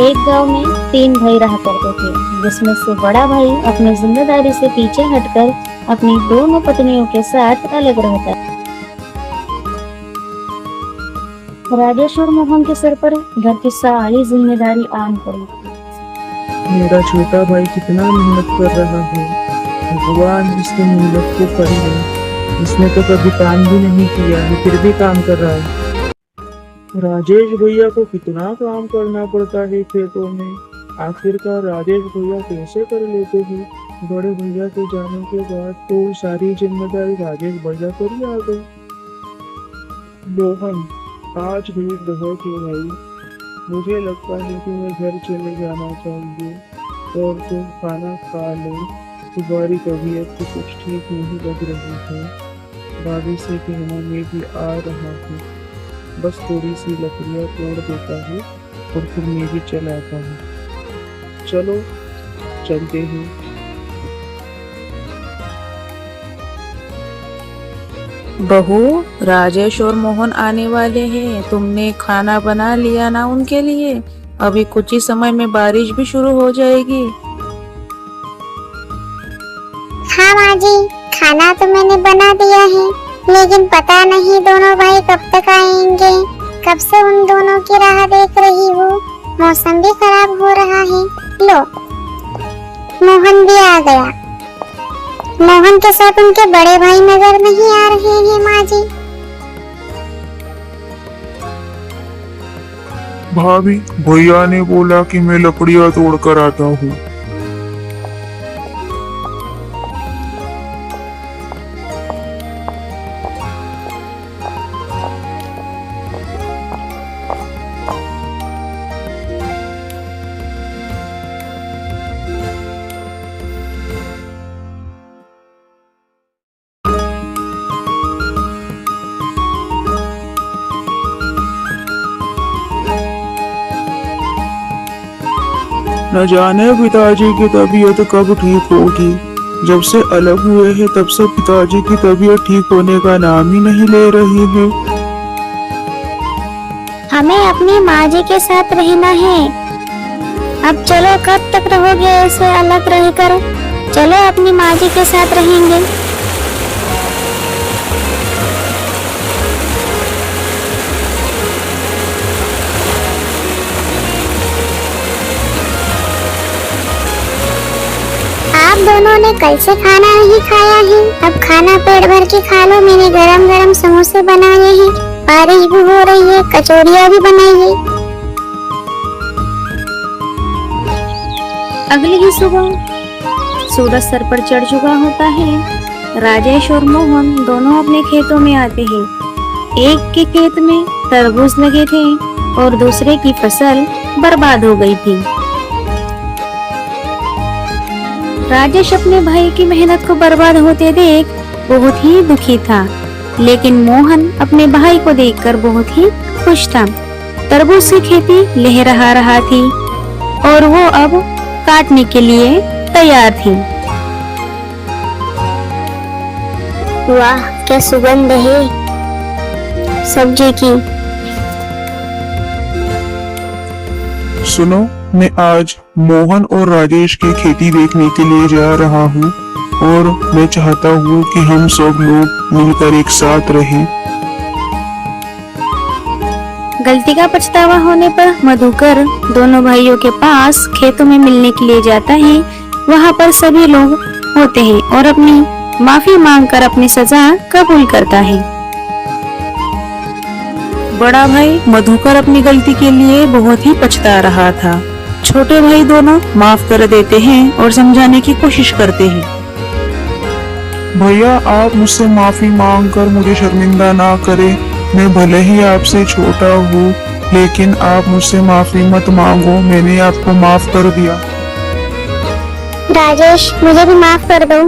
एक गांव में 3 भाई रहा करते थे, जिसमें से बड़ा भाई अपनी जिम्मेदारी से पीछे हटकर अपनी दोनों पत्नियों के साथ अलग रहता। राजेश और मोहन के सर पर घर की सारी जिम्मेदारी आन पड़ी थी। मेरा छोटा भाई कितना मेहनत कर रहा है। भगवान इसकी मेहनत को फल दे। इसने तो कभी काम भी नहीं किया है, फिर भी काम कर रहा है। राजेश भैया को कितना काम करना पड़ता है खेतों में। आखिरकार राजेश भैया कैसे कर लेते हैं। बड़े भैया के जाने के बाद तो सारी जिम्मेदारी राजेश भैया पर ही आ गई। मोहन, आज भी बहुत है भाई। मुझे लगता है कि मैं घर चले जाना चाहिए और तुम खाना खा लो। तुम्हारी तबीयत तो कुछ ठीक नहीं लग रही है। भाभी से कहना मैं भी आ रहा हूँ। बस थोड़ी सी लकड़ियाँ तोड़ देता हूँ और फिर मैं भी चला आता हूँ। चलो चलते हैं। बहू, राजेश और मोहन आने वाले हैं। तुमने खाना बना लिया ना उनके लिए? अभी कुछ ही समय में बारिश भी शुरू हो जाएगी। हाँ माँ जी, खाना तो मैंने बना दिया है, लेकिन पता नहीं दोनों भाई कब तक आएंगे। कब से उन दोनों की राह देख रही हूँ। मौसम भी खराब हो रहा है। लो, मोहन भी आ गया। मोहन के साथ उनके बड़े भाई नजर नहीं आ रहे हैं माँ जी। भाभी, भैया ने बोला कि मैं लकड़ियाँ तोड़ कर आता हूँ। न जाने पिताजी की तबीयत कब ठीक होगी। जब से अलग हुए हैं तब से पिताजी की तबीयत ठीक होने का नाम ही नहीं ले रही है। हमें अपनी माँ जी के साथ रहना है। अब चलो, कब तक रहोगे ऐसे अलग रहकर? चलो अपनी माँ जी के साथ रहेंगे। आप दोनों ने कल से खाना नहीं खाया है। अब खाना पेट भर के खा लो। मैंने गरम गरम समोसे बनाए हैं। बारिश भी हो रही है, कचौड़ियाँ भी बनाई है। अगली ही सुबह सूरज सर पर चढ़ चुका होता है। राजेश और मोहन दोनों अपने खेतों में आते हैं। एक के खेत में तरबूज लगे थे और दूसरे की फसल बर्बाद हो गई थी। राजेश अपने भाई की मेहनत को बर्बाद होते देख बहुत ही दुखी था, लेकिन मोहन अपने भाई को देखकर बहुत ही खुश था। तरबूज की खेती लहरा रहा थी और वो अब काटने के लिए तैयार थी। वाह, क्या सुगंध है सब्जी की। सुनो, मैं आज मोहन और राजेश की खेती देखने के लिए जा रहा हूँ और मैं चाहता हूँ कि हम सब लोग मिलकर एक साथ रहें। गलती का पछतावा होने पर मधुकर दोनों भाइयों के पास खेतों में मिलने के लिए जाता है। वहाँ पर सभी लोग होते हैं और अपनी माफी मांगकर अपनी सजा कबूल करता है। बड़ा भाई मधुकर अपनी गलती के लिए बहुत ही पछता रहा था। छोटे भाई दोनों माफ कर देते हैं और समझाने की कोशिश करते हैं। भैया, आप मुझसे माफी मांगकर मुझे शर्मिंदा ना करें। मैं भले ही आपसे छोटा हूँ, लेकिन आप मुझसे माफी मत मांगो। मैंने आपको माफ कर दिया। राजेश, मुझे भी माफ कर दो।